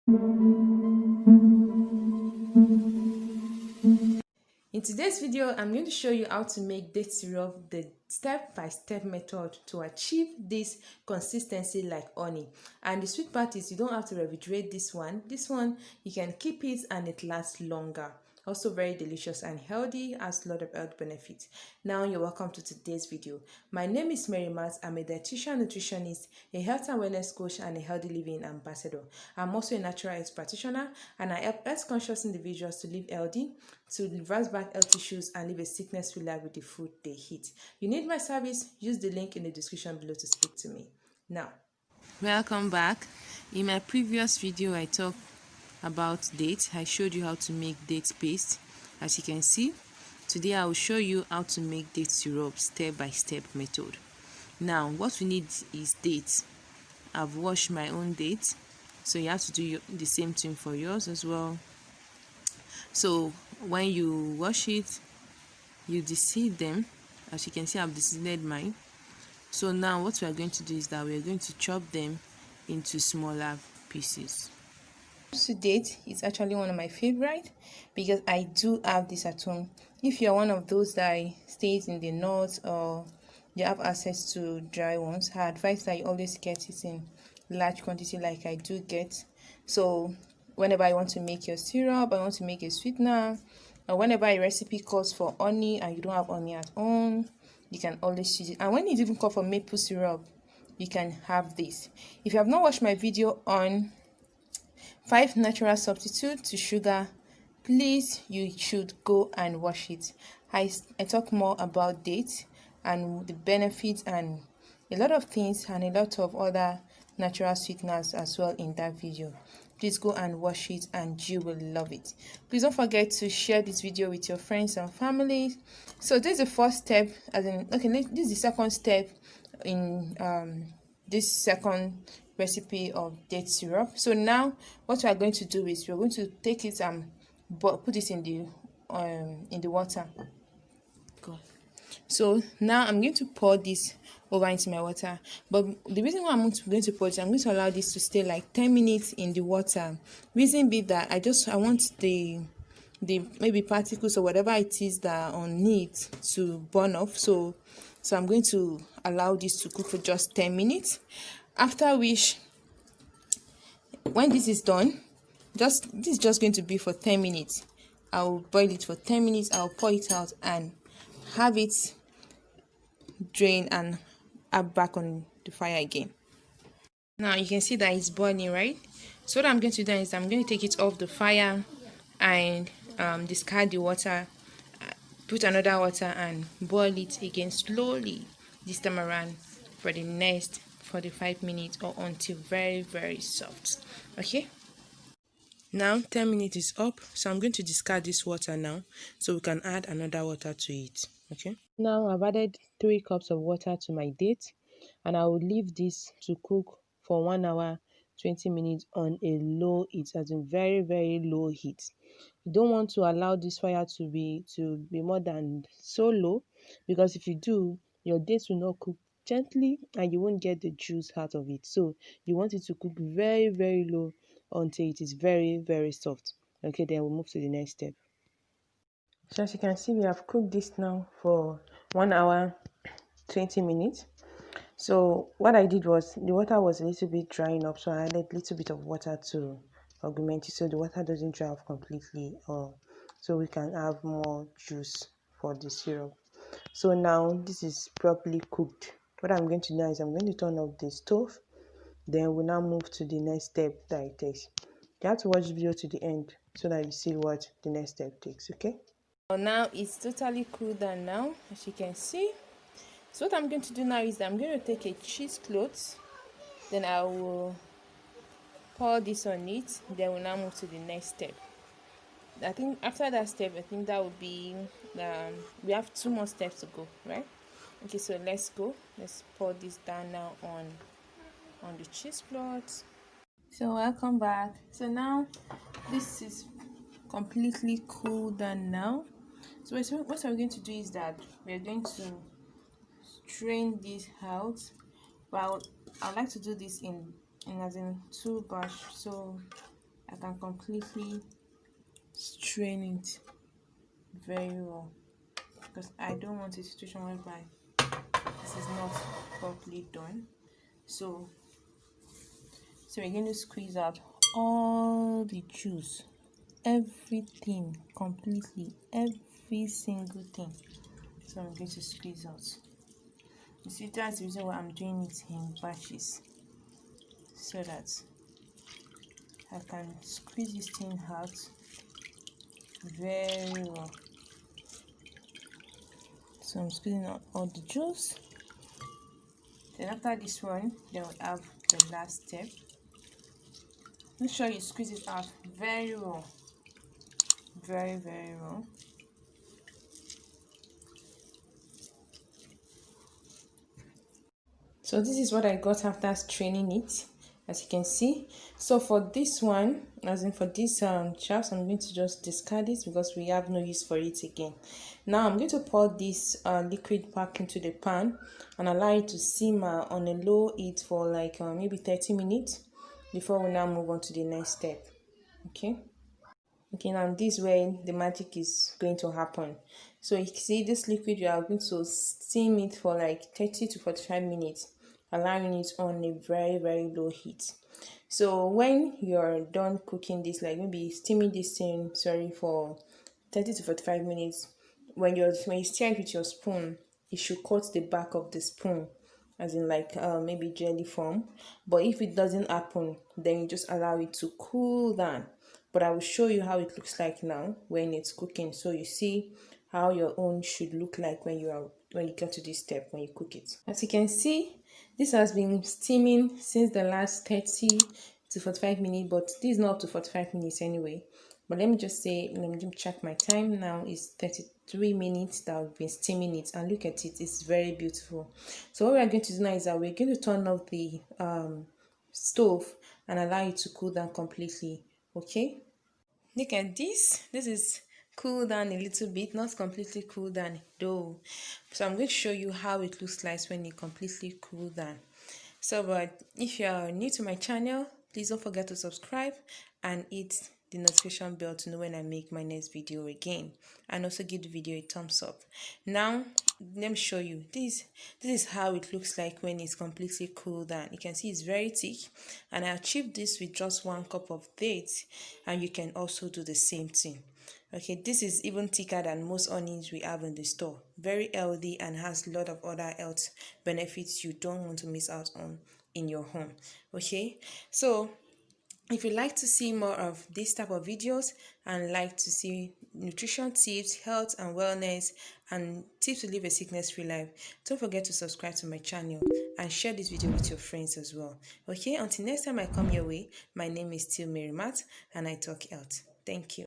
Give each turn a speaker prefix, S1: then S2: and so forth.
S1: In today's video, I'm going to show you how to make date syrup the step-by-step method to achieve this consistency like honey. And the sweet part is you don't have to refrigerate this one. This one, you can keep it and it lasts longer. Also very delicious and healthy, has a lot of health benefits. Now you're welcome to today's video. My name is Mary Mars. I'm a dietitian nutritionist, a health and wellness coach, and a healthy living ambassador. I'm also a natural health practitioner, and I help health conscious individuals to live healthy, to reverse back health issues, and live a sickness-free life with the food they eat. You need my service? Use the link in the description below to speak to me. Now, welcome back. In my previous video, I talked about dates. I showed you how to make date paste. As you can see, today I will show you how to make date syrup step-by-step method. Now, what we need is dates. I've washed my own dates, so you have to do the same thing for yours as well. So when you wash it, you deseed them. As you can see, I've deseeded mine. So now what we are going to do is that we are going to chop them into smaller pieces. To date, it's actually one of my favorite because I do have this at home. If you're one of those that stays in the north or you have access to dry ones, I advise that you always get it in large quantity like I do get. So whenever I want to make your syrup, I want to make a sweetener, or whenever a recipe calls for honey and you don't have honey at home, you can always use it. And when it even calls for maple syrup, you can have this. If you have not watched my video on 5 natural substitutes to sugar, please, you should go and watch it. I talk more about dates and the benefits and a lot of things and a lot of other natural sweeteners as well in that video. Please go and watch it and you will love it. Please don't forget to share this video with your friends and family. So this is the first step, this is the second step in this second recipe of date syrup. So now what we are going to do is we're going to take it and put it in the water. Go. So now I'm going to pour this over into my water, but the reason why I'm going to pour it, I'm going to allow this to stay like 10 minutes in the water. Reason be that I want the maybe particles or whatever it is that are on it to burn off. So I'm going to allow this to cook for just 10 minutes. After which, when this is done, this is just going to be for 10 minutes. I'll boil it for 10 minutes. I'll pour it out and have it drain and add back on the fire again. Now you can see that it's boiling, right? So what I'm going to do is I'm going to take it off the fire and discard the water, put another water and boil it again slowly this time around for the next 45 minutes or until very, very soft. Okay, now 10 minutes is up, so I'm going to discard this water now so we can add another water to it. Okay, now I've added 3 cups of water to my date and I will leave this to cook for 1 hour 20 minutes on a low heat, as in very, very low heat. You don't want to allow this fire to be more than so low, because if you do, your dates will not cook gently and you won't get the juice out of it. So you want it to cook very, very low until it is very, very soft. Okay, then we'll move to the next step. So as you can see, we have cooked this now for 1 hour 20 minutes. So what I did was, the water was a little bit drying up, so I added a little bit of water to augment it so the water doesn't dry off completely, so we can have more juice for the syrup. So now this is properly cooked. What I'm going to do is I'm going to turn off the stove, then we'll now move to the next step that it takes. You have to watch the video to the end so that you see what the next step takes. Okay, so now it's totally cooled down now, as you can see. So what I'm going to do now is that I'm going to take a cheesecloth, then I will pour this on it, then we'll now move to the next step. I think after that step, I think that would be, we have 2 more steps to go, right? Okay, so let's go. Let's pour this down now on the cheesecloth. So welcome back. So now this is completely cool down now. So what we're going to do is that we're going to strain this out. Well, I like to do this in 2 batch. So I can completely strain it very well, because I don't want a situation whereby this is not properly done. So we're going to squeeze out all the juice, everything completely, every single thing. So I'm going to squeeze out. You see, that's the reason why I'm doing it in batches, so that I can squeeze this thing out very well. So I'm squeezing out all the juice. Then after this one, then we have the last step. Make sure you squeeze it out very well, very well. So this is what I got after straining it, as you can see. So for this one, as in for this chaps, I'm going to just discard it because we have no use for it again. Now I'm going to pour this liquid back into the pan and allow it to simmer on a low heat for like maybe 30 minutes before we now move on to the next step. Okay, now this way the magic is going to happen. So you see this liquid, you are going to steam it for like 30 to 45 minutes, allowing it on a very low heat. So when you're done cooking this, like maybe steaming this thing, for 30 to 45 minutes, when you stir it with your spoon, it should cut the back of the spoon, as in like maybe jelly form. But if it doesn't happen, then you just allow it to cool down. But I will show you how it looks like now when it's cooking, so you see how your own should look like when you get to this step, when you cook it. As you can see, this has been steaming since the last 30 to 45 minutes, but this is not up to 45 minutes anyway. But let me just check my time now. It's 33 minutes that I've been steaming it, and look at it, it's very beautiful. So what we are going to do now is that we're going to turn off the stove and allow it to cool down completely. Okay, look at this. This is cool down a little bit, not completely cool down though. So I'm going to show you how it looks like when it completely cool down. So, but if you are new to my channel, please don't forget to subscribe and hit the notification bell to know when I make my next video again, and also give the video a thumbs up. Now let me show you this is how it looks like when it's completely cooled down. You can see it's very thick, and I achieved this with just 1 cup of dates, and you can also do the same thing. Okay, this is even thicker than most onions we have in the store. Very healthy and has a lot of other health benefits you don't want to miss out on in your home. Okay, so if you like to see more of this type of videos and like to see nutrition tips, health and wellness, and tips to live a sickness-free life, don't forget to subscribe to my channel and share this video with your friends as well. Okay, until next time I come your way, my name is still Mary Matt, and I talk health. Thank you.